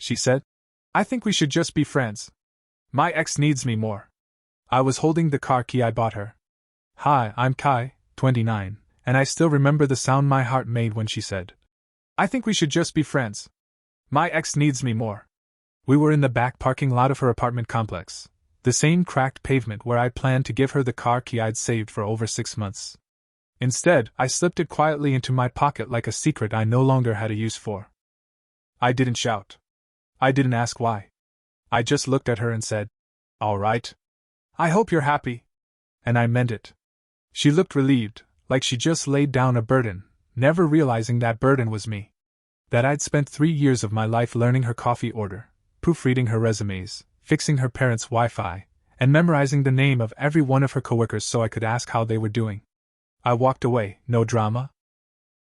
she said. I think we should just be friends. My ex needs me more. I was holding the car key I bought her. Hi, I'm Kai, 29, and I still remember the sound my heart made when she said, I think we should just be friends. My ex needs me more. We were in the back parking lot of her apartment complex, the same cracked pavement where I'd planned to give her the car key I'd saved for over 6 months. Instead, I slipped it quietly into my pocket like a secret I no longer had a use for. I didn't shout. I didn't ask why. I just looked at her and said, All right. I hope you're happy. And I meant it. She looked relieved, like she just laid down a burden, never realizing that burden was me. That I'd spent 3 years of my life learning her coffee order, proofreading her resumes, fixing her parents' Wi-Fi, and memorizing the name of every one of her coworkers so I could ask how they were doing. I walked away, no drama.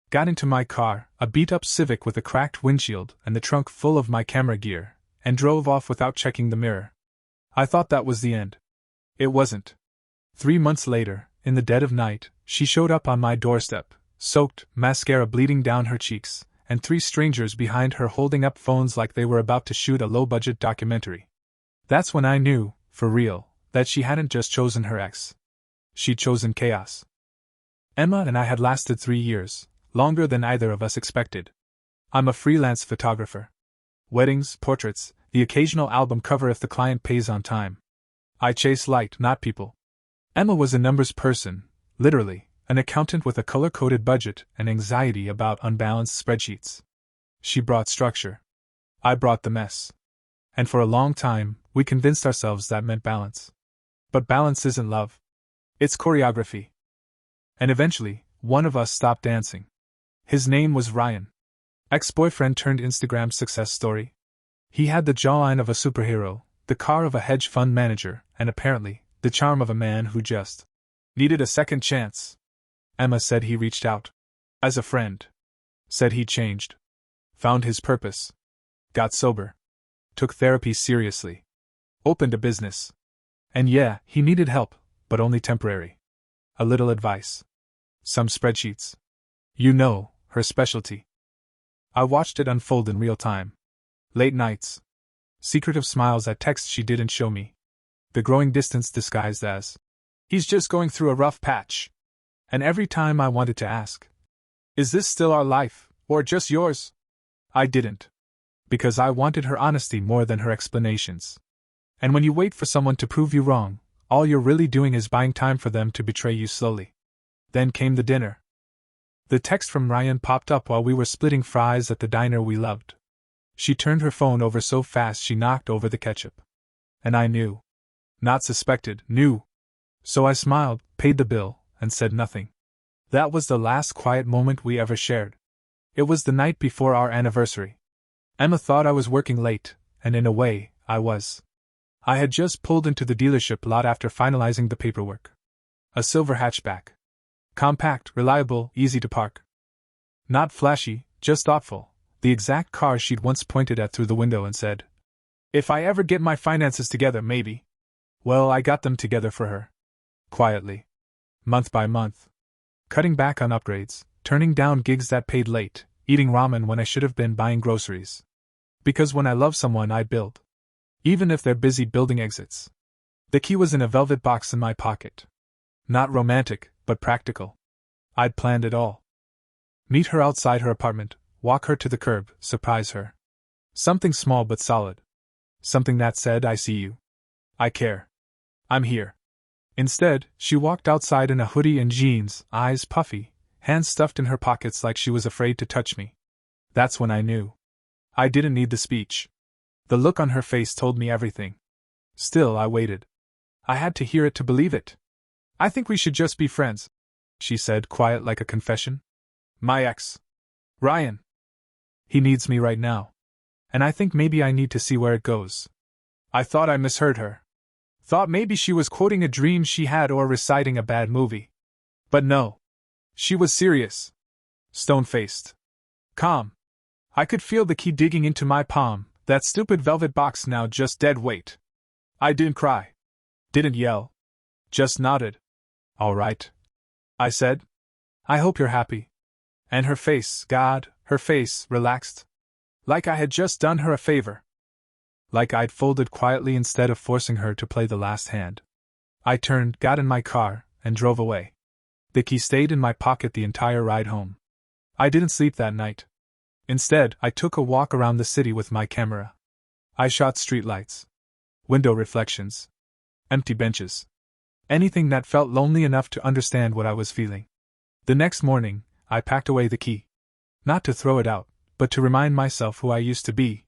Got into my car, a beat-up Civic with a cracked windshield and the trunk full of my camera gear, and drove off without checking the mirror. I thought that was the end. It wasn't. 3 months later, in the dead of night, she showed up on my doorstep, soaked, mascara bleeding down her cheeks, and 3 strangers behind her holding up phones like they were about to shoot a low-budget documentary. That's when I knew, for real, that she hadn't just chosen her ex. She'd chosen chaos. Emma and I had lasted 3 years, longer than either of us expected. I'm a freelance photographer. Weddings, portraits, the occasional album cover if the client pays on time. I chase light, not people. Emma was a numbers person, literally, an accountant with a color-coded budget and anxiety about unbalanced spreadsheets. She brought structure. I brought the mess. And for a long time, we convinced ourselves that meant balance. But balance isn't love. It's choreography. And eventually, one of us stopped dancing. His name was Ryan. Ex-boyfriend turned Instagram success story. He had the jawline of a superhero, the car of a hedge fund manager, and apparently, the charm of a man who just needed a second chance. Emma said he reached out. As a friend. Said he changed. Found his purpose. Got sober. Took therapy seriously. Opened a business. And yeah, he needed help, but only temporary. A little advice. Some spreadsheets. You know, her specialty. I watched it unfold in real time. Late nights. Secretive smiles at texts she didn't show me. The growing distance disguised as, he's just going through a rough patch. And every time I wanted to ask, is this still our life, or just yours? I didn't. Because I wanted her honesty more than her explanations. And when you wait for someone to prove you wrong, all you're really doing is buying time for them to betray you slowly. Then came the dinner. The text from Ryan popped up while we were splitting fries at the diner we loved. She turned her phone over so fast she knocked over the ketchup. And I knew. Not suspected, knew. So I smiled, paid the bill, and said nothing. That was the last quiet moment we ever shared. It was the night before our anniversary. Emma thought I was working late, and in a way, I was. I had just pulled into the dealership lot after finalizing the paperwork. A silver hatchback. Compact, reliable, easy to park. Not flashy, just thoughtful, the exact car she'd once pointed at through the window and said, if I ever get my finances together, maybe. Well, I got them together for her. Quietly. Month by month. Cutting back on upgrades, turning down gigs that paid late, eating ramen when I should have been buying groceries. Because when I love someone, I build. Even if they're busy building exits. The key was in a velvet box in my pocket. Not romantic, but practical. I'd planned it all. Meet her outside her apartment, walk her to the curb, surprise her. Something small but solid. Something that said, I see you. I care. I'm here. Instead, she walked outside in a hoodie and jeans, eyes puffy, hands stuffed in her pockets like she was afraid to touch me. That's when I knew. I didn't need the speech. The look on her face told me everything. Still, I waited. I had to hear it to believe it. I think we should just be friends, she said, quiet like a confession. My ex. Ryan. He needs me right now. And I think maybe I need to see where it goes. I thought I misheard her. Thought maybe she was quoting a dream she had or reciting a bad movie. But no. She was serious. Stone-faced. Calm. I could feel the key digging into my palm, that stupid velvet box now just dead weight. I didn't cry. Didn't yell. Just nodded. All right. I said. I hope you're happy. And her face, God, her face, relaxed. Like I had just done her a favor. Like I'd folded quietly instead of forcing her to play the last hand. I turned, got in my car, and drove away. The key stayed in my pocket the entire ride home. I didn't sleep that night. Instead, I took a walk around the city with my camera. I shot streetlights, window reflections, empty benches. Anything that felt lonely enough to understand what I was feeling. The next morning, I packed away the key. Not to throw it out, but to remind myself who I used to be.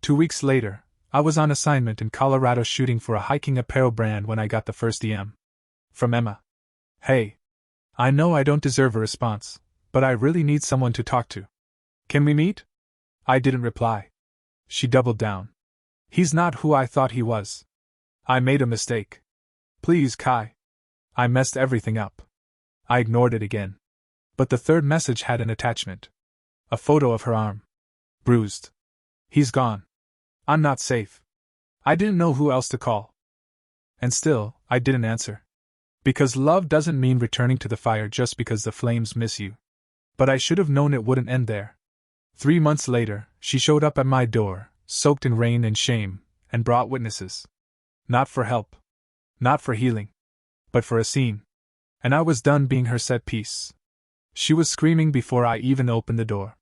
2 weeks later, I was on assignment in Colorado shooting for a hiking apparel brand when I got the first DM. From Emma. Hey. I know I don't deserve a response, but I really need someone to talk to. Can we meet? I didn't reply. She doubled down. He's not who I thought he was. I made a mistake. Please, Kai. I messed everything up. I ignored it again. But the third message had an attachment. A photo of her arm. Bruised. He's gone. I'm not safe. I didn't know who else to call. And still, I didn't answer. Because love doesn't mean returning to the fire just because the flames miss you. But I should have known it wouldn't end there. 3 months later, she showed up at my door, soaked in rain and shame, and brought witnesses. Not for help. Not for healing. But for a scene. And I was done being her set piece. She was screaming before I even opened the door.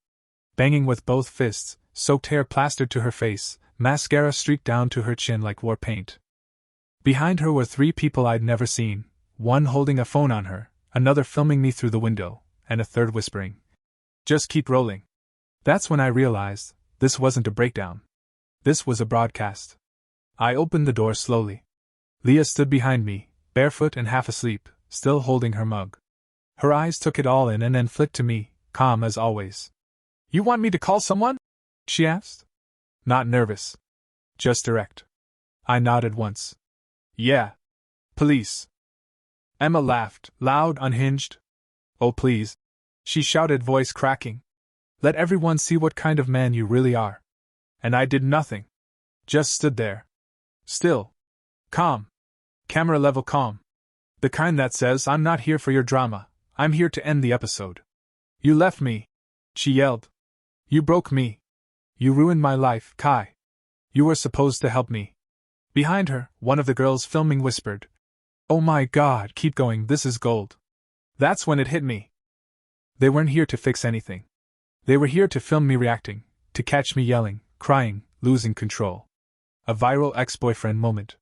Banging with both fists, soaked hair plastered to her face, mascara streaked down to her chin like war paint. Behind her were 3 people I'd never seen, one holding a phone on her, another filming me through the window, and a third whispering, "Just keep rolling." That's when I realized, this wasn't a breakdown. This was a broadcast. I opened the door slowly. Leah stood behind me, barefoot and half asleep, still holding her mug. Her eyes took it all in and then flicked to me, calm as always. "You want me to call someone?" she asked. Not nervous. Just direct. I nodded once. "Yeah. Police." Emma laughed, loud, unhinged. "Oh please," she shouted, voice cracking. "Let everyone see what kind of man you really are." And I did nothing. Just stood there. Still. Calm. Camera level calm. The kind that says, "I'm not here for your drama, I'm here to end the episode." "You left me," she yelled. "You broke me. You ruined my life, Kai. You were supposed to help me." Behind her, one of the girls filming whispered, "Oh my God, keep going, this is gold." That's when it hit me. They weren't here to fix anything. They were here to film me reacting, to catch me yelling, crying, losing control. A viral ex-boyfriend moment.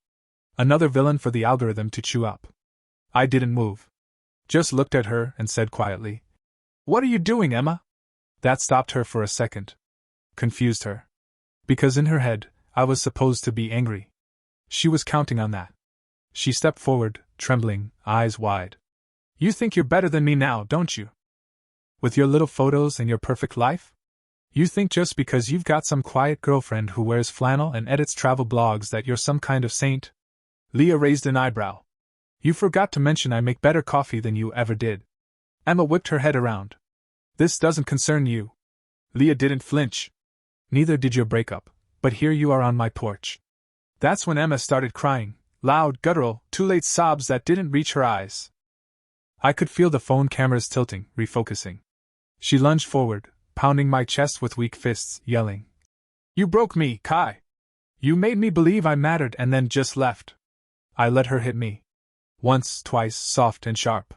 Another villain for the algorithm to chew up. I didn't move. Just looked at her and said quietly, "What are you doing, Emma?" That stopped her for a second. Confused her. Because in her head, I was supposed to be angry. She was counting on that. She stepped forward, trembling, eyes wide. "You think you're better than me now, don't you? With your little photos and your perfect life? You think just because you've got some quiet girlfriend who wears flannel and edits travel blogs that you're some kind of saint?" Leah raised an eyebrow. "You forgot to mention I make better coffee than you ever did." Emma whipped her head around. "This doesn't concern you." Leah didn't flinch. "Neither did your breakup, but here you are on my porch." That's when Emma started crying, loud, guttural, too late sobs that didn't reach her eyes. I could feel the phone cameras tilting, refocusing. She lunged forward, pounding my chest with weak fists, yelling, "You broke me, Kai! You made me believe I mattered and then just left." I let her hit me. Once, twice, soft and sharp.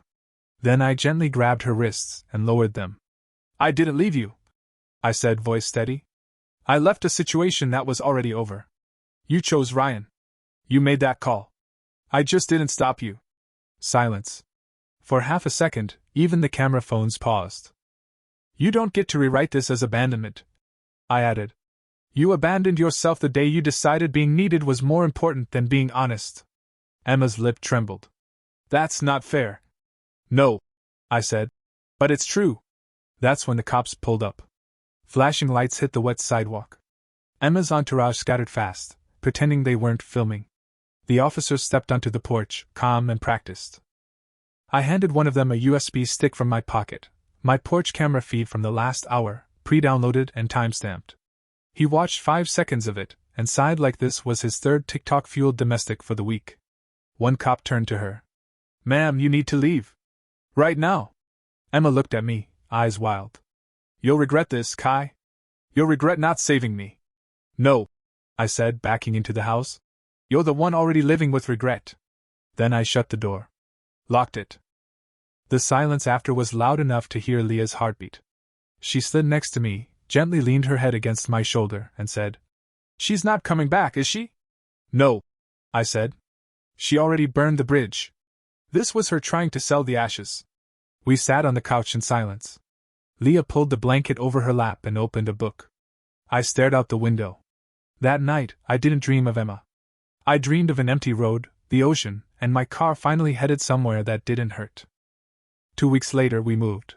Then I gently grabbed her wrists and lowered them. "I didn't leave you," I said, voice steady. "I left a situation that was already over. You chose Ryan. You made that call. I just didn't stop you." Silence. For half a second, even the camera phones paused. "You don't get to rewrite this as abandonment," I added. "You abandoned yourself the day you decided being needed was more important than being honest." Emma's lip trembled. "That's not fair." "No," I said. "But it's true." That's when the cops pulled up. Flashing lights hit the wet sidewalk. Emma's entourage scattered fast, pretending they weren't filming. The officers stepped onto the porch, calm and practiced. I handed one of them a USB stick from my pocket, my porch camera feed from the last hour, pre-downloaded and timestamped. He watched 5 seconds of it, and sighed like this was his third TikTok-fueled domestic for the week. One cop turned to her. "Ma'am, you need to leave. Right now." Emma looked at me, eyes wild. "You'll regret this, Kai." You'll regret not saving me. No, I said, backing into the house. You're the one already living with regret. Then I shut the door. Locked it. The silence after was loud enough to hear Leah's heartbeat. She slid next to me, gently leaned her head against my shoulder, and said, She's not coming back, is she? No, I said. She already burned the bridge. This was her trying to sell the ashes. We sat on the couch in silence. Leah pulled the blanket over her lap and opened a book. I stared out the window. That night, I didn't dream of Emma. I dreamed of an empty road, the ocean, and my car finally headed somewhere that didn't hurt. 2 weeks later we moved.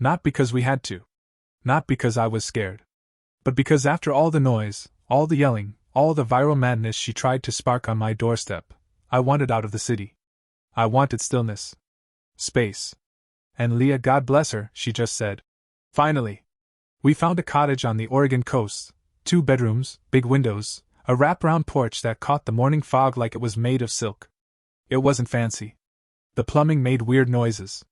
Not because we had to. Not because I was scared. But because after all the noise, all the yelling, all the viral madness she tried to spark on my doorstep, I wanted out of the city. I wanted stillness. Space. And Leah, God bless her, she just said. Finally. We found a cottage on the Oregon coast, 2 bedrooms, big windows, a wraparound porch that caught the morning fog like it was made of silk. It wasn't fancy. The plumbing made weird noises.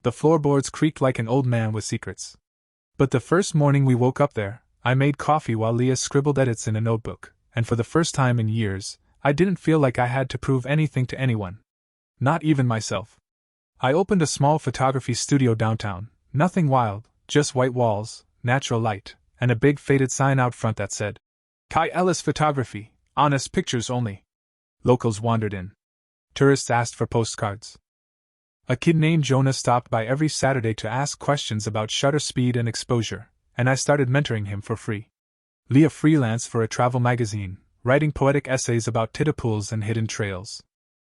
The floorboards creaked like an old man with secrets. But the first morning we woke up there, I made coffee while Leah scribbled edits in a notebook, and for the first time in years, I didn't feel like I had to prove anything to anyone. Not even myself. I opened a small photography studio downtown, nothing wild, just white walls, natural light, and a big faded sign out front that said, Kai Ellis Photography, honest pictures only. Locals wandered in. Tourists asked for postcards. A kid named Jonah stopped by every Saturday to ask questions about shutter speed and exposure, and I started mentoring him for free. Leah freelanced for a travel magazine, writing poetic essays about tidapools and hidden trails.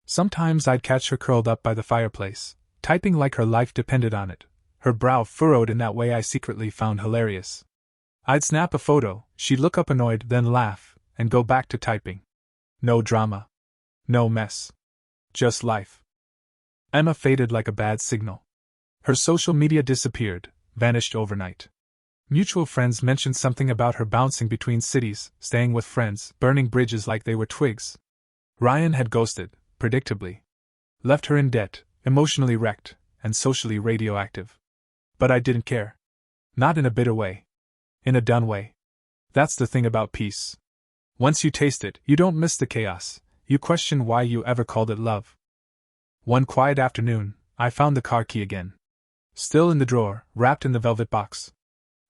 Sometimes I'd catch her curled up by the fireplace, typing like her life depended on it, her brow furrowed in that way I secretly found hilarious. I'd snap a photo, she'd look up annoyed, then laugh, and go back to typing. No drama. No mess. Just life. Emma faded like a bad signal. Her social media disappeared, vanished overnight. Mutual friends mentioned something about her bouncing between cities, staying with friends, burning bridges like they were twigs. Ryan had ghosted, predictably. Left her in debt, emotionally wrecked, and socially radioactive. But I didn't care. Not in a bitter way. In a done way. That's the thing about peace. Once you taste it, you don't miss the chaos, you question why you ever called it love. One quiet afternoon, I found the car key again. Still in the drawer, wrapped in the velvet box.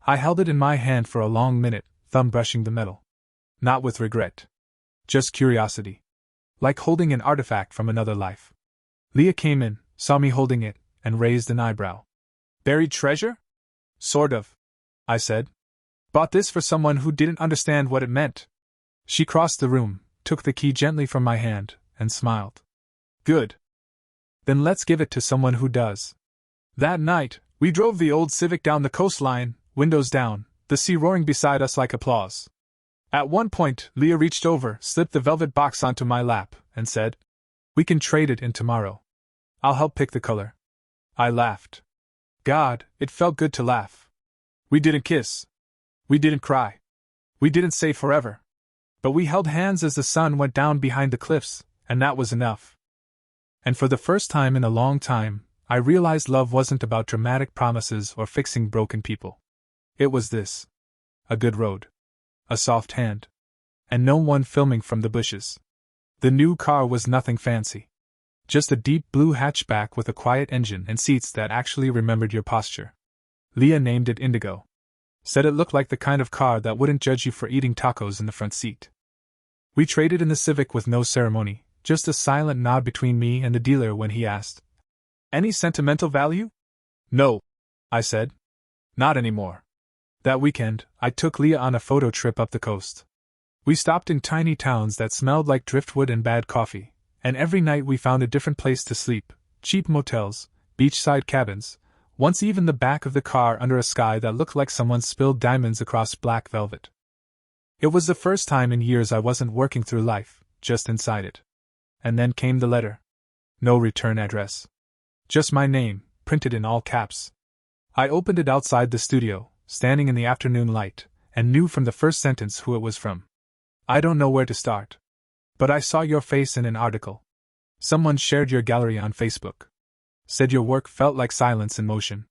I held it in my hand for a long minute, thumb brushing the metal. Not with regret. Just curiosity. Like holding an artifact from another life. Leah came in, saw me holding it, and raised an eyebrow. Buried treasure? Sort of, I said. Bought this for someone who didn't understand what it meant. She crossed the room, took the key gently from my hand, and smiled. Good. Then let's give it to someone who does. That night, we drove the old Civic down the coastline, windows down, the sea roaring beside us like applause. At one point, Leah reached over, slipped the velvet box onto my lap, and said, We can trade it in tomorrow. I'll help pick the color. I laughed. God, it felt good to laugh. We didn't kiss. We didn't cry. We didn't say forever. But we held hands as the sun went down behind the cliffs, and that was enough. And for the first time in a long time, I realized love wasn't about dramatic promises or fixing broken people. It was this. A good road. A soft hand. And no one filming from the bushes. The new car was nothing fancy. Just a deep blue hatchback with a quiet engine and seats that actually remembered your posture. Leah named it Indigo. Said it looked like the kind of car that wouldn't judge you for eating tacos in the front seat. We traded in the Civic with no ceremony, just a silent nod between me and the dealer when he asked, Any sentimental value? No, I said. Not anymore. That weekend, I took Leah on a photo trip up the coast. We stopped in tiny towns that smelled like driftwood and bad coffee, and every night we found a different place to sleep, cheap motels, beachside cabins, once even the back of the car under a sky that looked like someone spilled diamonds across black velvet. It was the first time in years I wasn't working through life, just inside it. And then came the letter. No return address. Just my name, printed in all caps. I opened it outside the studio, standing in the afternoon light, and knew from the first sentence who it was from. I don't know where to start. But I saw your face in an article. Someone shared your gallery on Facebook. Said your work felt like silence in motion.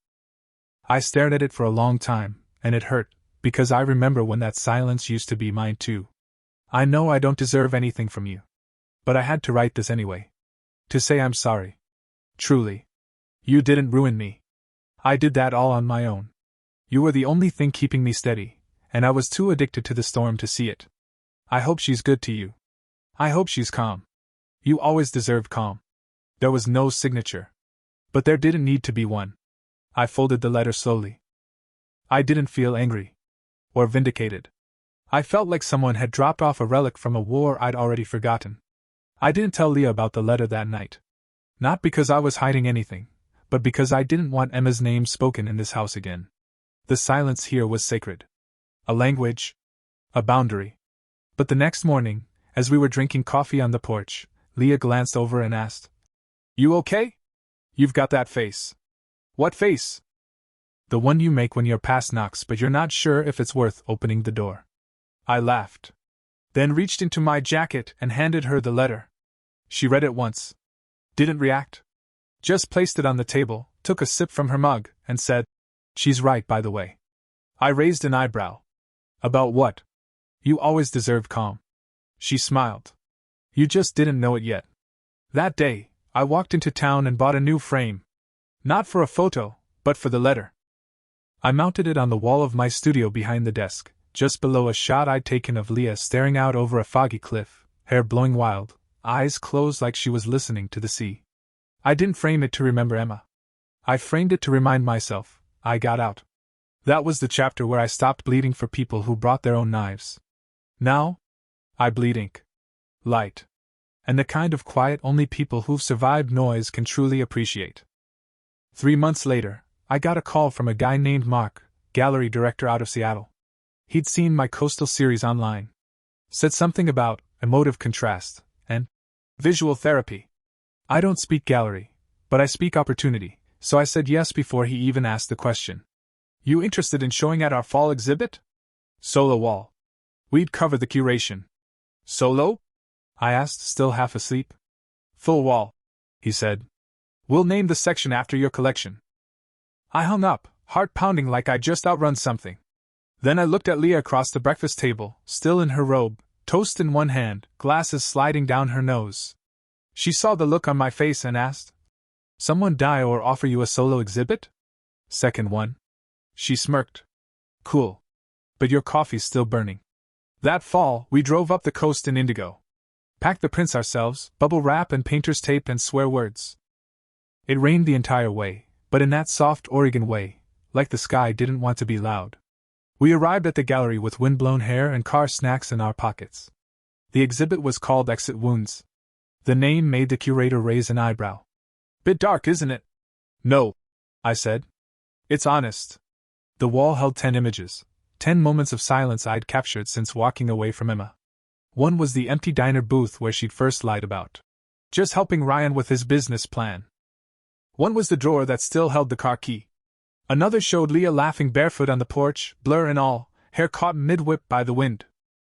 I stared at it for a long time, and it hurt, because I remember when that silence used to be mine too. I know I don't deserve anything from you. But I had to write this anyway. To say I'm sorry. Truly. You didn't ruin me. I did that all on my own. You were the only thing keeping me steady, and I was too addicted to the storm to see it. I hope she's good to you. I hope she's calm. You always deserved calm. There was no signature. But there didn't need to be one. I folded the letter slowly. I didn't feel angry. Or vindicated. I felt like someone had dropped off a relic from a war I'd already forgotten. I didn't tell Leah about the letter that night. Not because I was hiding anything, but because I didn't want Emma's name spoken in this house again. The silence here was sacred. A language. A boundary. But the next morning, as we were drinking coffee on the porch, Leah glanced over and asked, "You okay? You've got that face." "What face?" "The one you make when your past knocks but you're not sure if it's worth opening the door." I laughed. Then reached into my jacket and handed her the letter. She read it once. Didn't react. Just placed it on the table, took a sip from her mug, and said, "She's right, by the way." I raised an eyebrow. "About what?" "You always deserved calm." She smiled. "You just didn't know it yet." That day, I walked into town and bought a new frame. Not for a photo, but for the letter. I mounted it on the wall of my studio behind the desk, just below a shot I'd taken of Leah staring out over a foggy cliff, hair blowing wild, eyes closed like she was listening to the sea. I didn't frame it to remember Emma. I framed it to remind myself, I got out. That was the chapter where I stopped bleeding for people who brought their own knives. Now, I bleed ink. Light. And the kind of quiet only people who've survived noise can truly appreciate. 3 months later, I got a call from a guy named Mark, gallery director out of Seattle. He'd seen my coastal series online. Said something about emotive contrast and visual therapy. I don't speak gallery, but I speak opportunity, so I said yes before he even asked the question. "You interested in showing at our fall exhibit?" "Solo wall. We'd cover the curation." "Solo?" I asked, still half asleep. "Full wall," he said. "We'll name the section after your collection." I hung up, heart pounding like I'd just outrun something. Then I looked at Leah across the breakfast table, still in her robe, toast in one hand, glasses sliding down her nose. She saw the look on my face and asked, "Someone die or offer you a solo exhibit?" "Second one." She smirked. "Cool. But your coffee's still burning." That fall, we drove up the coast in indigo. Packed the prints ourselves, bubble wrap and painter's tape and swear words. It rained the entire way, but in that soft Oregon way, like the sky didn't want to be loud. We arrived at the gallery with windblown hair and car snacks in our pockets. The exhibit was called Exit Wounds. The name made the curator raise an eyebrow. "Bit dark, isn't it?" "No," I said. "It's honest." The wall held 10 images, 10 moments of silence I'd captured since walking away from Emma. One was the empty diner booth where she'd first lied about just helping Ryan with his business plan. One was the drawer that still held the car key. Another showed Leah laughing barefoot on the porch, blur and all, hair caught mid-whip by the wind.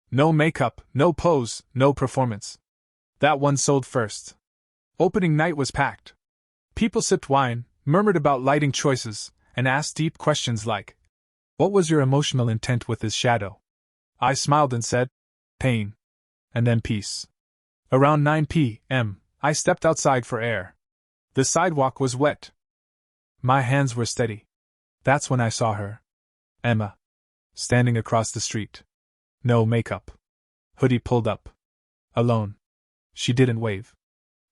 No makeup, no pose, no performance. That one sold first. Opening night was packed. People sipped wine, murmured about lighting choices, and asked deep questions like, "What was your emotional intent with this shadow?" I smiled and said, "Pain." And then peace. Around 9 p.m., I stepped outside for air. The sidewalk was wet. My hands were steady. That's when I saw her. Emma. Standing across the street. No makeup. Hoodie pulled up. Alone. She didn't wave.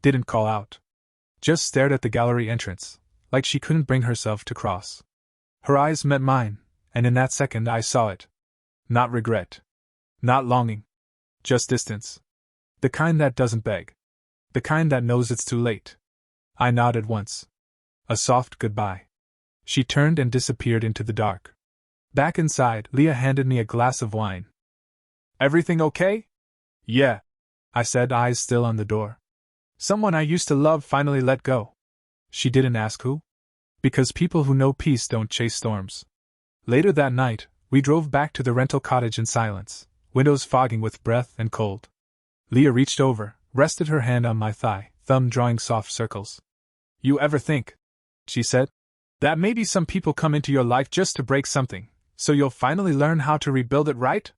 Didn't call out. Just stared at the gallery entrance, like she couldn't bring herself to cross. Her eyes met mine, and in that second I saw it. Not regret. Not longing. Just distance. The kind that doesn't beg. The kind that knows it's too late. I nodded once. A soft goodbye. She turned and disappeared into the dark. Back inside, Leah handed me a glass of wine. "Everything okay?" "Yeah," I said, eyes still on the door. "Someone I used to love finally let go." She didn't ask who. Because people who know peace don't chase storms. Later that night, we drove back to the rental cottage in silence, windows fogging with breath and cold. Leah reached over, rested her hand on my thigh, thumb drawing soft circles. "You ever think," she said, "that maybe some people come into your life just to break something So you'll finally learn how to rebuild it, right?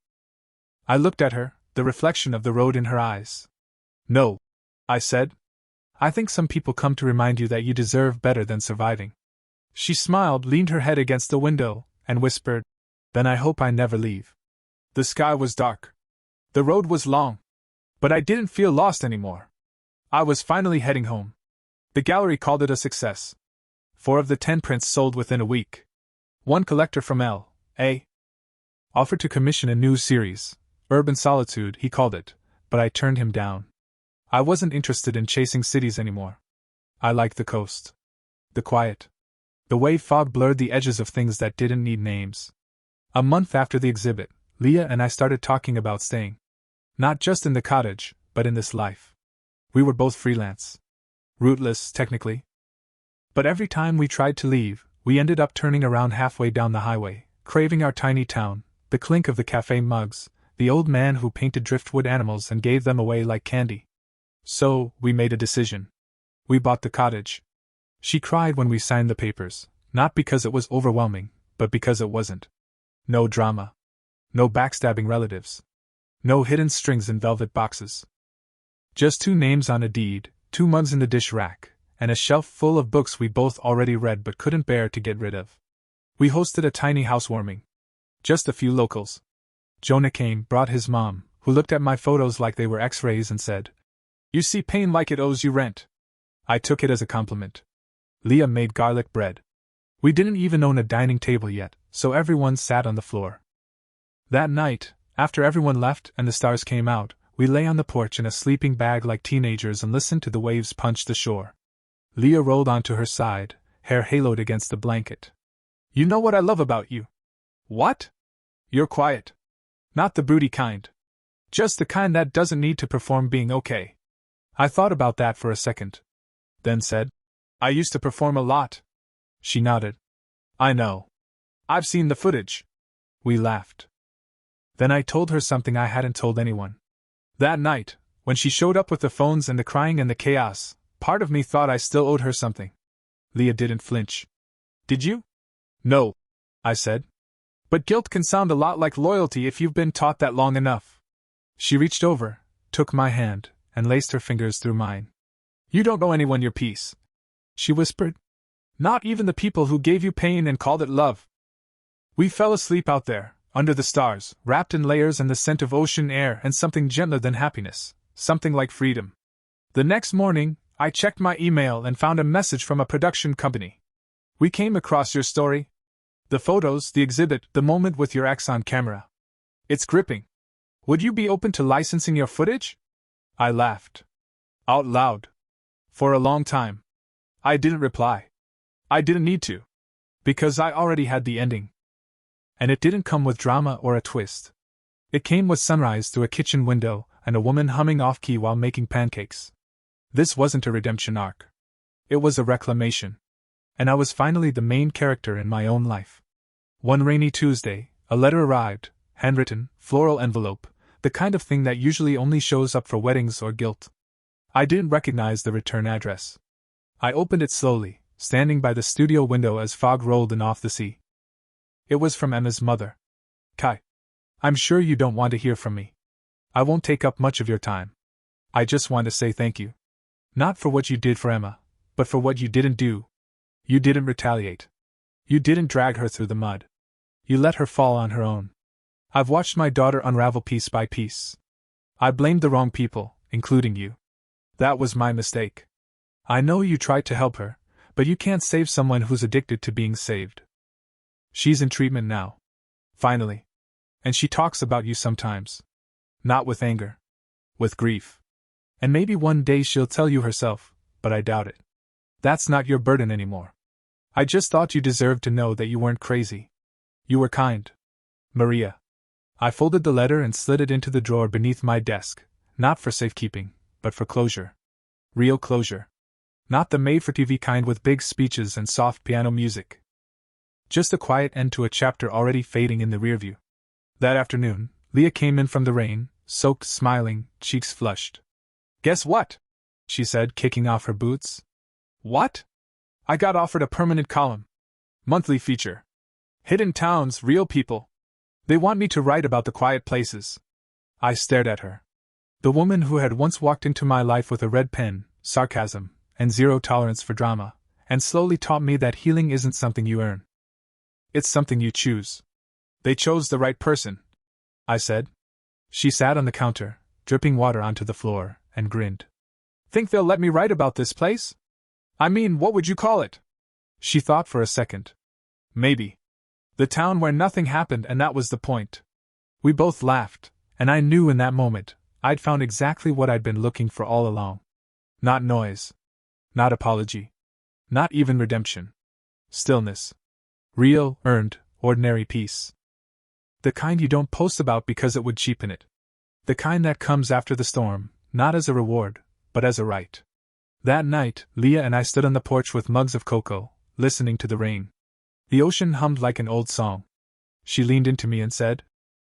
I looked at her, the reflection of the road in her eyes. No, I said. I think some people come to remind you that you deserve better than surviving. She smiled, leaned her head against the window, and whispered, Then I hope I never leave. The sky was dark. The road was long. But I didn't feel lost anymore. I was finally heading home. The gallery called it a success. 4 of the 10 prints sold within a week. One collector from L.A. offered to commission a new series, Urban Solitude, he called it, but I turned him down. I wasn't interested in chasing cities anymore. I liked the coast. The quiet. The way fog blurred the edges of things that didn't need names. A month after the exhibit, Leah and I started talking about staying. Not just in the cottage, but in this life. We were both freelance. Rootless, technically. But every time we tried to leave, we ended up turning around halfway down the highway, craving our tiny town, the clink of the cafe mugs, the old man who painted driftwood animals and gave them away like candy. So, we made a decision. We bought the cottage. She cried when we signed the papers, not because it was overwhelming, but because it wasn't. No drama. No backstabbing relatives. No hidden strings in velvet boxes. Just 2 names on a deed, 2 mugs in the dish rack, and a shelf full of books we both already read but couldn't bear to get rid of. We hosted a tiny housewarming. Just a few locals. Jonah came, brought his mom, who looked at my photos like they were X-rays and said, You see pain like it owes you rent. I took it as a compliment. Leah made garlic bread. We didn't even own a dining table yet, so everyone sat on the floor. That night, after everyone left and the stars came out, we lay on the porch in a sleeping bag like teenagers and listened to the waves punch the shore. Leah rolled onto her side, hair haloed against the blanket. You know what I love about you? What? You're quiet. Not the broody kind. Just the kind that doesn't need to perform being okay. I thought about that for a second. Then said, I used to perform a lot. She nodded. I know. I've seen the footage. We laughed. Then I told her something I hadn't told anyone. That night, when she showed up with the phones and the crying and the chaos, part of me thought I still owed her something. Leah didn't flinch. Did you? No, I said. But guilt can sound a lot like loyalty if you've been taught that long enough. She reached over, took my hand, and laced her fingers through mine. You don't owe anyone your peace, she whispered. Not even the people who gave you pain and called it love. We fell asleep out there, under the stars, wrapped in layers and the scent of ocean air and something gentler than happiness, something like freedom. The next morning, I checked my email and found a message from a production company. We came across your story. The photos, the exhibit, the moment with your ex on camera. It's gripping. Would you be open to licensing your footage? I laughed. Out loud. For a long time. I didn't reply. I didn't need to. Because I already had the ending. And it didn't come with drama or a twist. It came with sunrise through a kitchen window and a woman humming off-key while making pancakes. This wasn't a redemption arc. It was a reclamation. And I was finally the main character in my own life. One rainy Tuesday, a letter arrived, handwritten, floral envelope, the kind of thing that usually only shows up for weddings or guilt. I didn't recognize the return address. I opened it slowly, standing by the studio window as fog rolled in off the sea. It was from Emma's mother. Kai. I'm sure you don't want to hear from me. I won't take up much of your time. I just want to say thank you. Not for what you did for Emma, but for what you didn't do. You didn't retaliate. You didn't drag her through the mud. You let her fall on her own. I've watched my daughter unravel piece by piece. I blamed the wrong people, including you. That was my mistake. I know you tried to help her, but you can't save someone who's addicted to being saved. She's in treatment now. Finally. And she talks about you sometimes. Not with anger. With grief. And maybe one day she'll tell you herself, but I doubt it. That's not your burden anymore. I just thought you deserved to know that you weren't crazy. You were kind. Maria. I folded the letter and slid it into the drawer beneath my desk, not for safekeeping, but for closure. Real closure. Not the made-for-TV kind with big speeches and soft piano music. Just a quiet end to a chapter already fading in the rearview. That afternoon, Leah came in from the rain, soaked, smiling, cheeks flushed. Guess what? She said, kicking off her boots. What? I got offered a permanent column. Monthly feature. Hidden towns, real people. They want me to write about the quiet places. I stared at her. The woman who had once walked into my life with a red pen, sarcasm, and zero tolerance for drama, and slowly taught me that healing isn't something you earn. It's something you choose. They chose the right person, I said. She sat on the counter, dripping water onto the floor, and grinned. Think they'll let me write about this place? I mean, what would you call it? She thought for a second. Maybe. The town where nothing happened, and that was the point. We both laughed, and I knew in that moment I'd found exactly what I'd been looking for all along. Not noise. Not apology. Not even redemption. Stillness. Real, earned, ordinary peace. The kind you don't post about because it would cheapen it. The kind that comes after the storm, not as a reward, but as a right. That night, Leah and I stood on the porch with mugs of cocoa, listening to the rain. The ocean hummed like an old song. She leaned into me and said,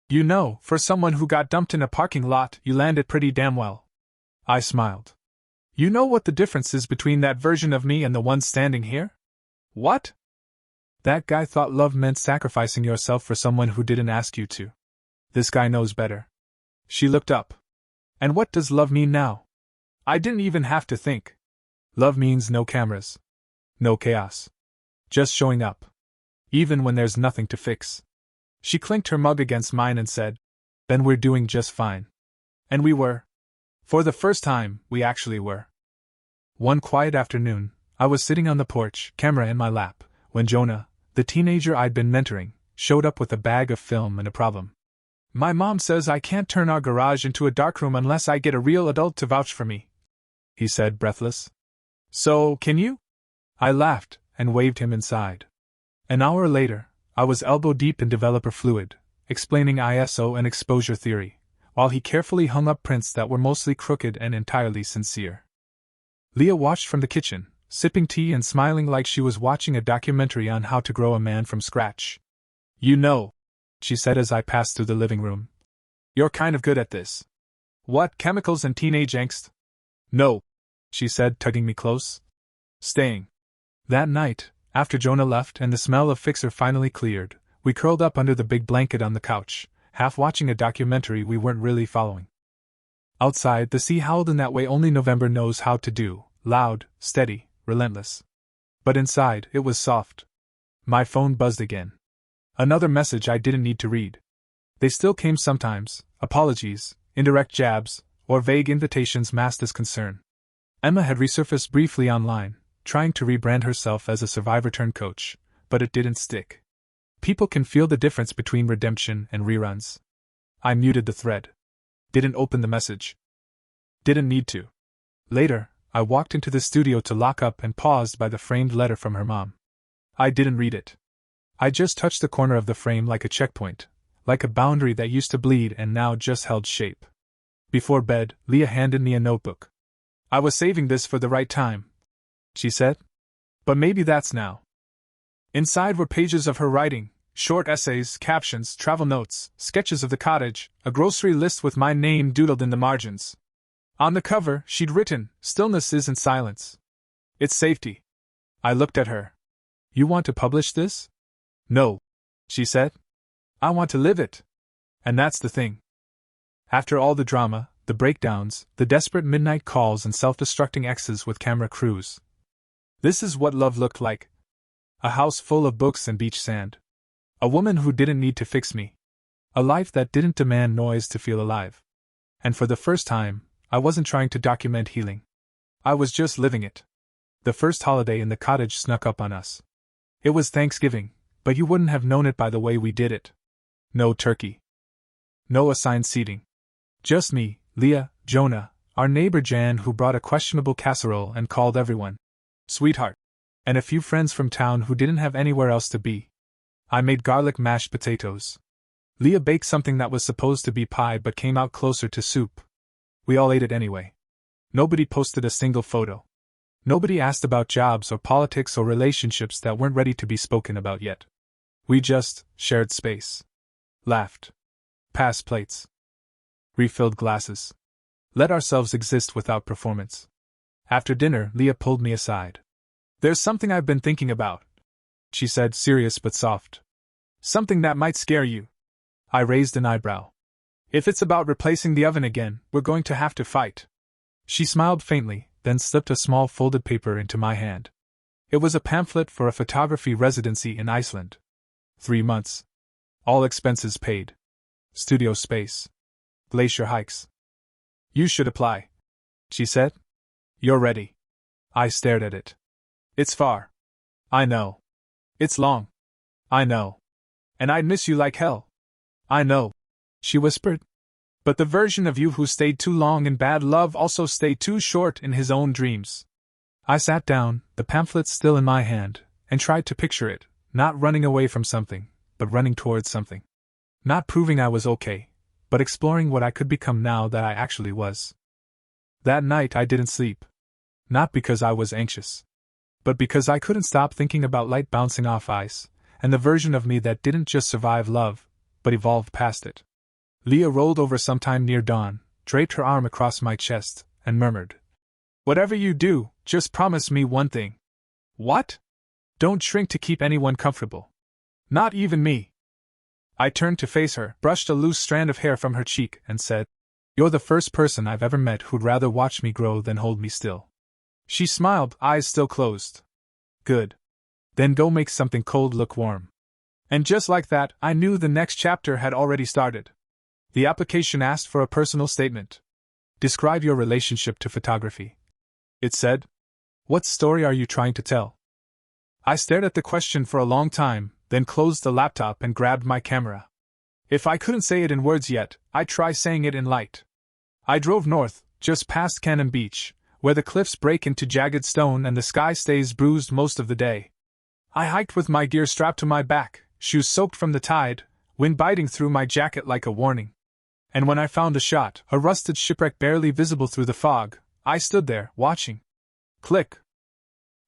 "You know, for someone who got dumped in a parking lot, you landed pretty damn well." I smiled. "You know what the difference is between that version of me and the one standing here?" "What?" "That guy thought love meant sacrificing yourself for someone who didn't ask you to. This guy knows better." She looked up. "And what does love mean now?" I didn't even have to think. Love means no cameras. No chaos. Just showing up. Even when there's nothing to fix. She clinked her mug against mine and said, "Then we're doing just fine." And we were. For the first time, we actually were. One quiet afternoon, I was sitting on the porch, camera in my lap, when Jonah, the teenager I'd been mentoring, showed up with a bag of film and a problem. "My mom says I can't turn our garage into a darkroom unless I get a real adult to vouch for me," he said, breathless. "So, can you?" I laughed and waved him inside. An hour later, I was elbow-deep in developer fluid, explaining ISO and exposure theory, while he carefully hung up prints that were mostly crooked and entirely sincere. Leah watched from the kitchen, sipping tea and smiling like she was watching a documentary on how to grow a man from scratch. "You know," she said as I passed through the living room, "you're kind of good at this." "What, chemicals and teenage angst?" "No," she said, tugging me close. "Staying." That night, after Jonah left and the smell of Fixer finally cleared, we curled up under the big blanket on the couch, half watching a documentary we weren't really following. Outside, the sea howled in that way only November knows how to do, loud, steady, relentless. But inside, it was soft. My phone buzzed again. Another message I didn't need to read. They still came sometimes, apologies, indirect jabs, or vague invitations masked as concern. Emma had resurfaced briefly online, trying to rebrand herself as a survivor-turned-coach, but it didn't stick. People can feel the difference between redemption and reruns. I muted the thread. Didn't open the message. Didn't need to. Later, I walked into the studio to lock up and paused by the framed letter from her mom. I didn't read it. I just touched the corner of the frame like a checkpoint, like a boundary that used to bleed and now just held shape. Before bed, Leah handed me a notebook. "I was saving this for the right time," she said. "But maybe that's now." Inside were pages of her writing, short essays, captions, travel notes, sketches of the cottage, a grocery list with my name doodled in the margins. On the cover, she'd written, "Stillness isn't silence. It's safety." I looked at her. "You want to publish this?" "No," she said. "I want to live it. And that's the thing." After all the drama, the breakdowns, the desperate midnight calls and self-destructing exes with camera crews, this is what love looked like. A house full of books and beach sand. A woman who didn't need to fix me. A life that didn't demand noise to feel alive. And for the first time, I wasn't trying to document healing. I was just living it. The first holiday in the cottage snuck up on us. It was Thanksgiving, but you wouldn't have known it by the way we did it. No turkey. No assigned seating. Just me, Leah, Jonah, our neighbor Jan who brought a questionable casserole and called everyone sweetheart, and a few friends from town who didn't have anywhere else to be. I made garlic mashed potatoes. Leah baked something that was supposed to be pie but came out closer to soup. We all ate it anyway. Nobody posted a single photo. Nobody asked about jobs or politics or relationships that weren't ready to be spoken about yet. We just shared space. Laughed. Passed plates. Refilled glasses. Let ourselves exist without performance. After dinner, Leah pulled me aside. "There's something I've been thinking about," she said, serious but soft. Something that might scare you. I raised an eyebrow. If it's about replacing the oven again, we're going to have to fight. She smiled faintly, then slipped a small folded paper into my hand. It was a pamphlet for a photography residency in Iceland. 3 months. All expenses paid. Studio space. Glacier hikes. You should apply, she said. You're ready. I stared at it. It's far. I know. It's long. I know. And I'd miss you like hell. I know, she whispered. But the version of you who stayed too long in bad love also stayed too short in his own dreams. I sat down, the pamphlet still in my hand, and tried to picture it, not running away from something, but running towards something. Not proving I was okay, but exploring what I could become now that I actually was. That night I didn't sleep. Not because I was anxious, but because I couldn't stop thinking about light bouncing off ice, and the version of me that didn't just survive love, but evolved past it. Leah rolled over sometime near dawn, draped her arm across my chest, and murmured, "Whatever you do, just promise me one thing." What? Don't shrink to keep anyone comfortable. Not even me. I turned to face her, brushed a loose strand of hair from her cheek, and said, "You're the first person I've ever met who'd rather watch me grow than hold me still." She smiled, eyes still closed. Good. Then go make something cold look warm. And just like that, I knew the next chapter had already started. The application asked for a personal statement. Describe your relationship to photography. It said, "What story are you trying to tell?" I stared at the question for a long time, then closed the laptop and grabbed my camera. If I couldn't say it in words yet, I'd try saying it in light. I drove north, just past Cannon Beach, where the cliffs break into jagged stone and the sky stays bruised most of the day. I hiked with my gear strapped to my back, shoes soaked from the tide, wind biting through my jacket like a warning. And when I found a shot, a rusted shipwreck barely visible through the fog, I stood there, watching. Click.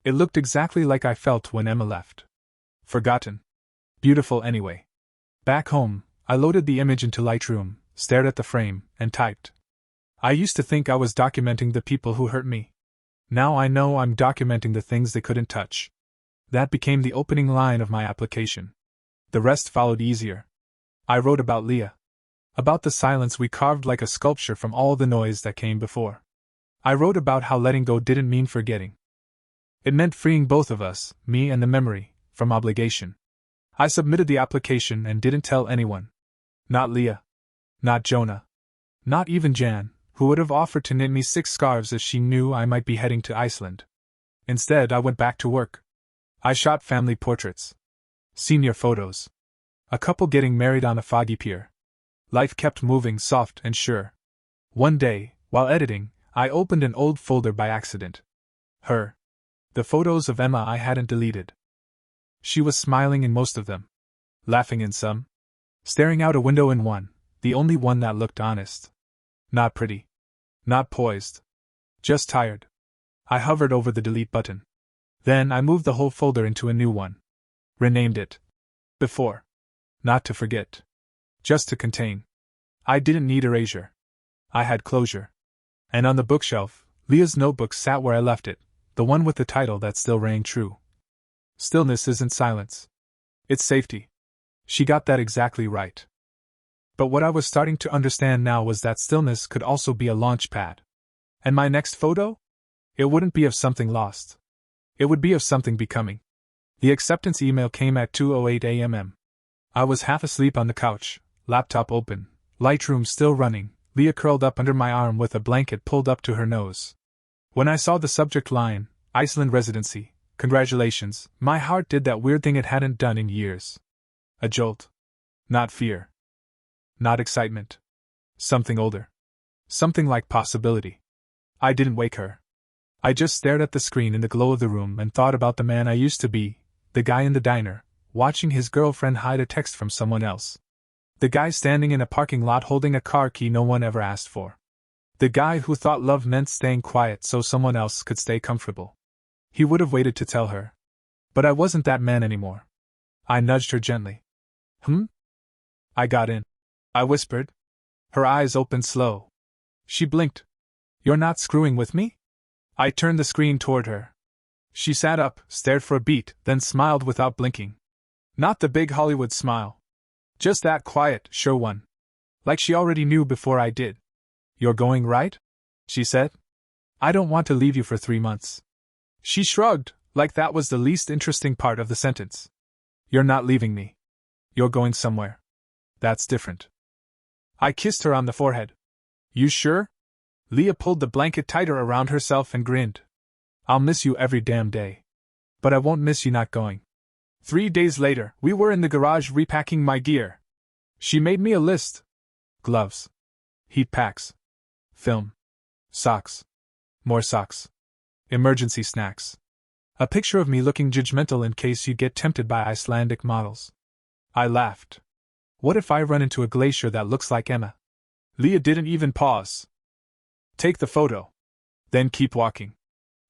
It looked exactly like I felt when Emma left. Forgotten. Beautiful anyway. Back home, I loaded the image into Lightroom, stared at the frame, and typed. I used to think I was documenting the people who hurt me. Now I know I'm documenting the things they couldn't touch. That became the opening line of my application. The rest followed easier. I wrote about Leah. About the silence we carved like a sculpture from all the noise that came before. I wrote about how letting go didn't mean forgetting. It meant freeing both of us, me and the memory, from obligation. I submitted the application and didn't tell anyone. Not Leah. Not Jonah. Not even Jan, who would have offered to knit me 6 scarves if she knew I might be heading to Iceland. Instead, I went back to work. I shot family portraits. Senior photos. A couple getting married on a foggy pier. Life kept moving soft and sure. One day, while editing, I opened an old folder by accident. Her. The photos of Emma I hadn't deleted. She was smiling in most of them. Laughing in some. Staring out a window in one, the only one that looked honest. Not pretty. Not poised. Just tired. I hovered over the delete button. Then I moved the whole folder into a new one. Renamed it. Before. Not to forget. Just to contain. I didn't need erasure. I had closure. And on the bookshelf, Leah's notebook sat where I left it, the one with the title that still rang true. Stillness isn't silence. It's safety. She got that exactly right. But what I was starting to understand now was that stillness could also be a launch pad. And my next photo? It wouldn't be of something lost. It would be of something becoming. The acceptance email came at 2:08 a.m. I was half asleep on the couch, laptop open, Lightroom still running, Leah curled up under my arm with a blanket pulled up to her nose. When I saw the subject line, Iceland residency, congratulations, my heart did that weird thing it hadn't done in years. A jolt. Not fear. Not excitement. Something older. Something like possibility. I didn't wake her. I just stared at the screen in the glow of the room and thought about the man I used to be, the guy in the diner, watching his girlfriend hide a text from someone else. The guy standing in a parking lot holding a car key no one ever asked for. The guy who thought love meant staying quiet so someone else could stay comfortable. He would have waited to tell her. But I wasn't that man anymore. I nudged her gently. I got in. I whispered. Her eyes opened slow. She blinked. You're not screwing with me? I turned the screen toward her. She sat up, stared for a beat, then smiled without blinking. Not the big Hollywood smile. Just that quiet, sure one. Like she already knew before I did. You're going, right? She said. I don't want to leave you for 3 months. She shrugged, like that was the least interesting part of the sentence. You're not leaving me. You're going somewhere. That's different. I kissed her on the forehead. You sure? Leah pulled the blanket tighter around herself and grinned. I'll miss you every damn day. But I won't miss you not going. 3 days later, we were in the garage repacking my gear. She made me a list. Gloves. Heat packs. Film. Socks. More socks. Emergency snacks. A picture of me looking judgmental in case you get tempted by Icelandic models. I laughed. What if I run into a glacier that looks like Emma? Leah didn't even pause. Take the photo. Then keep walking.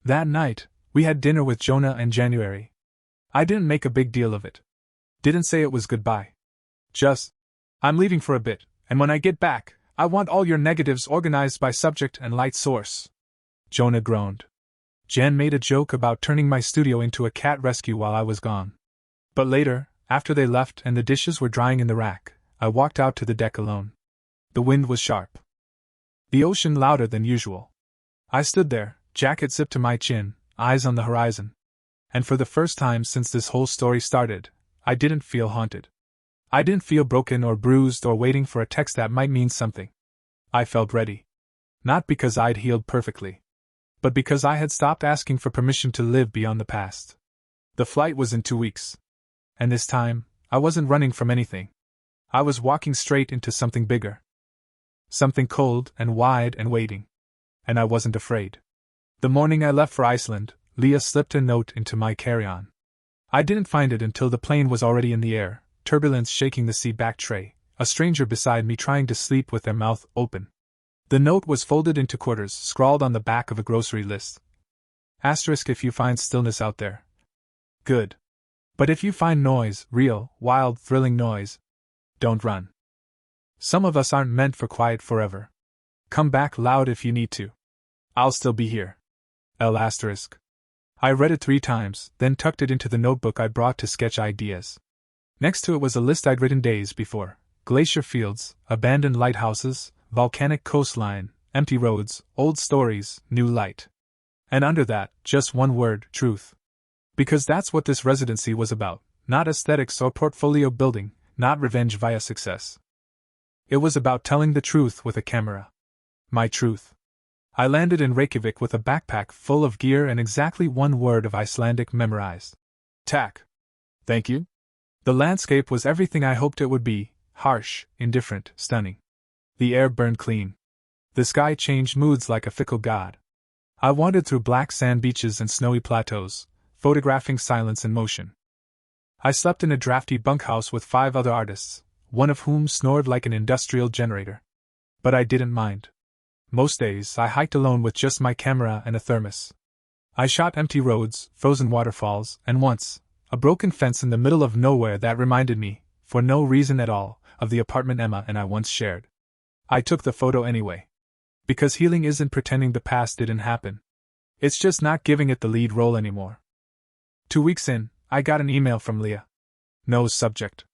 That night, we had dinner with Jonah and January. I didn't make a big deal of it. Didn't say it was goodbye. Just, I'm leaving for a bit, and when I get back, I want all your negatives organized by subject and light source. Jonah groaned. Jan made a joke about turning my studio into a cat rescue while I was gone. But later, after they left and the dishes were drying in the rack, I walked out to the deck alone. The wind was sharp. The ocean louder than usual. I stood there, jacket zipped to my chin, eyes on the horizon. And for the first time since this whole story started, I didn't feel haunted. I didn't feel broken or bruised or waiting for a text that might mean something. I felt ready. Not because I'd healed perfectly, but because I had stopped asking for permission to live beyond the past. The flight was in 2 weeks. And this time, I wasn't running from anything. I was walking straight into something bigger. Something cold and wide and waiting. And I wasn't afraid. The morning I left for Iceland, Leah slipped a note into my carry-on. I didn't find it until the plane was already in the air, turbulence shaking the seat back tray, a stranger beside me trying to sleep with their mouth open. The note was folded into quarters, scrawled on the back of a grocery list. Asterisk if you find stillness out there. Good. But if you find noise, real, wild, thrilling noise, don't run. Some of us aren't meant for quiet forever. Come back loud if you need to. I'll still be here. L***. I read it 3 times, then tucked it into the notebook I brought to sketch ideas. Next to it was a list I'd written days before. Glacier fields, abandoned lighthouses, volcanic coastline, empty roads, old stories, new light. And under that, just one word, truth. Because that's what this residency was about, not aesthetics or portfolio building, not revenge via success. It was about telling the truth with a camera. My truth. I landed in Reykjavik with a backpack full of gear and exactly 1 word of Icelandic memorized. Tack. Thank you. The landscape was everything I hoped it would be, harsh, indifferent, stunning. The air burned clean. The sky changed moods like a fickle god. I wandered through black sand beaches and snowy plateaus, photographing silence and motion. I slept in a drafty bunkhouse with 5 other artists, one of whom snored like an industrial generator. But I didn't mind. Most days I hiked alone with just my camera and a thermos. I shot empty roads, frozen waterfalls, and once, a broken fence in the middle of nowhere that reminded me, for no reason at all, of the apartment Emma and I once shared. I took the photo anyway. Because healing isn't pretending the past didn't happen. It's just not giving it the lead role anymore. 2 weeks in, I got an email from Leah. No subject.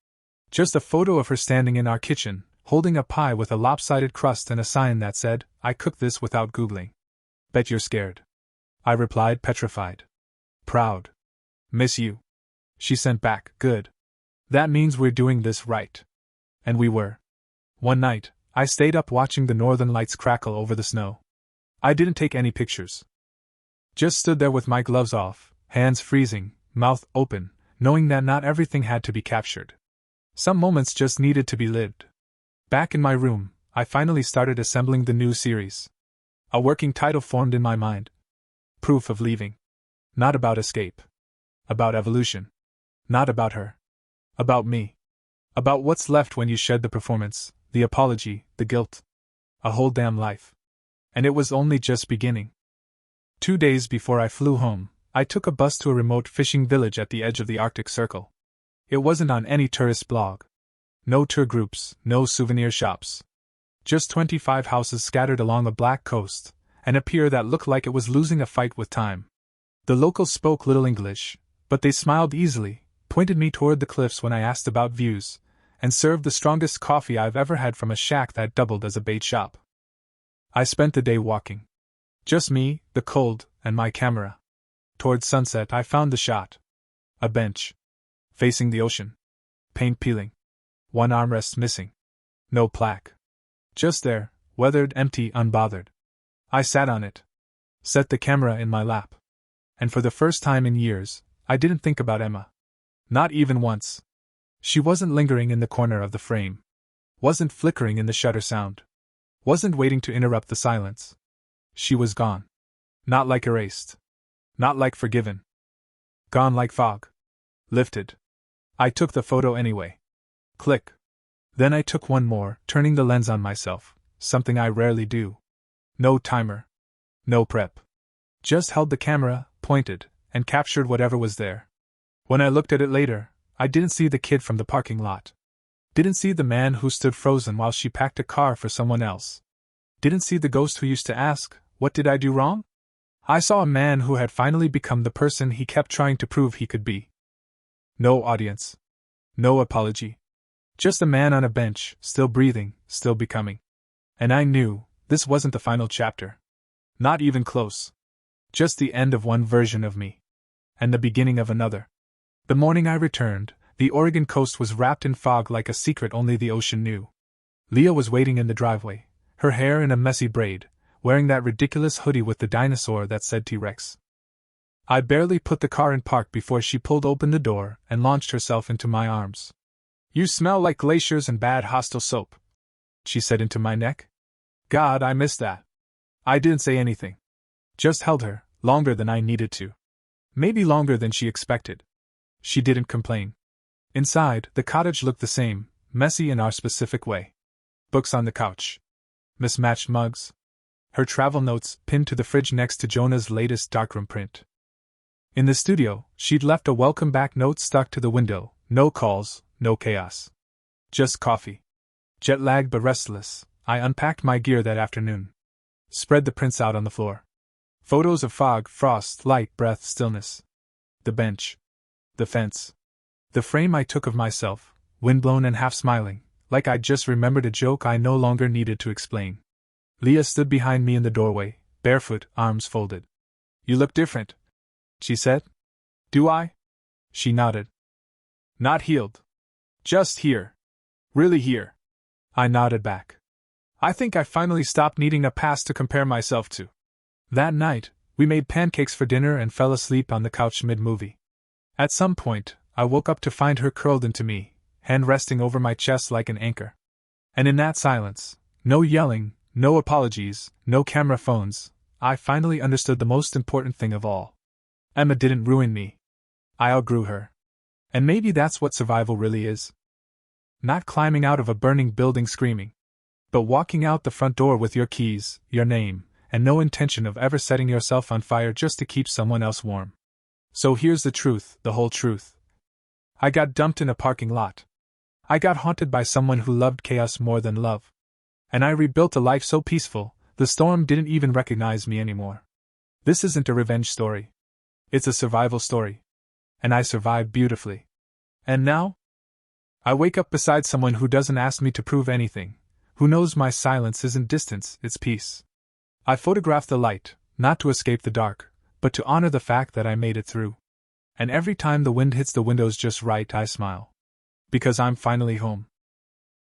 Just a photo of her standing in our kitchen, holding a pie with a lopsided crust and a sign that said, I cooked this without Googling. Bet you're scared. I replied, petrified. Proud. Miss you. She sent back, good. That means we're doing this right. And we were. One night, I stayed up watching the northern lights crackle over the snow. I didn't take any pictures. Just stood there with my gloves off, hands freezing, mouth open, knowing that not everything had to be captured. Some moments just needed to be lived. Back in my room, I finally started assembling the new series. A working title formed in my mind. Proof of leaving. Not about escape. About evolution. Not about her. About me. About what's left when you shed the performance, the apology, the guilt. A whole damn life. And it was only just beginning. 2 days before I flew home, I took a bus to a remote fishing village at the edge of the Arctic Circle. It wasn't on any tourist blog. No tour groups, no souvenir shops. Just 25 houses scattered along a black coast, and a pier that looked like it was losing a fight with time. The locals spoke little English, but they smiled easily, pointed me toward the cliffs when I asked about views, and served the strongest coffee I've ever had from a shack that doubled as a bait shop. I spent the day walking. Just me, the cold, and my camera. Toward sunset I found the shot. A bench. Facing the ocean. Paint peeling. One armrest missing. No plaque. Just there, weathered, empty, unbothered. I sat on it. Set the camera in my lap. And for the first time in years, I didn't think about Emma. Not even once. She wasn't lingering in the corner of the frame. Wasn't flickering in the shutter sound. Wasn't waiting to interrupt the silence. She was gone. Not like erased. Not like forgiven. Gone like fog. Lifted. I took the photo anyway. Click. Then I took one more, turning the lens on myself, something I rarely do. No timer. No prep. Just held the camera, pointed, and captured whatever was there. When I looked at it later, I didn't see the kid from the parking lot. Didn't see the man who stood frozen while she packed a car for someone else. Didn't see the ghost who used to ask, "What did I do wrong?" I saw a man who had finally become the person he kept trying to prove he could be. No audience. No apology. Just a man on a bench, still breathing, still becoming. And I knew, this wasn't the final chapter. Not even close. Just the end of one version of me. And the beginning of another. The morning I returned, the Oregon coast was wrapped in fog like a secret only the ocean knew. Leah was waiting in the driveway, her hair in a messy braid, wearing that ridiculous hoodie with the dinosaur that said T-Rex. I barely put the car in park before she pulled open the door and launched herself into my arms. "You smell like glaciers and bad hostile soap," she said into my neck. God, I missed that. I didn't say anything. Just held her, longer than I needed to. Maybe longer than she expected. She didn't complain. Inside, the cottage looked the same, messy in our specific way. Books on the couch. Mismatched mugs. Her travel notes pinned to the fridge next to Jonah's latest darkroom print. In the studio, she'd left a welcome back note stuck to the window. No calls, no chaos. Just coffee. Jet-lagged but restless, I unpacked my gear that afternoon. Spread the prints out on the floor. Photos of fog, frost, light, breath, stillness. The bench. The fence. The frame I took of myself, windblown and half-smiling, like I'd just remembered a joke I no longer needed to explain. Leah stood behind me in the doorway, barefoot, arms folded. "You look different," she said. "Do I?" She nodded. "Not healed. Just here. Really here." I nodded back. I think I finally stopped needing a past to compare myself to. That night, we made pancakes for dinner and fell asleep on the couch mid-movie. At some point, I woke up to find her curled into me, hand resting over my chest like an anchor. And in that silence, no yelling, no apologies, no camera phones, I finally understood the most important thing of all. Emma didn't ruin me. I outgrew her. And maybe that's what survival really is. Not climbing out of a burning building screaming, but walking out the front door with your keys, your name, and no intention of ever setting yourself on fire just to keep someone else warm. So here's the truth, the whole truth. I got dumped in a parking lot. I got haunted by someone who loved chaos more than love. And I rebuilt a life so peaceful, the storm didn't even recognize me anymore. This isn't a revenge story. It's a survival story. And I survived beautifully. And now? I wake up beside someone who doesn't ask me to prove anything, who knows my silence isn't distance, it's peace. I photograph the light, not to escape the dark, but to honor the fact that I made it through. And every time the wind hits the windows just right, I smile. Because I'm finally home.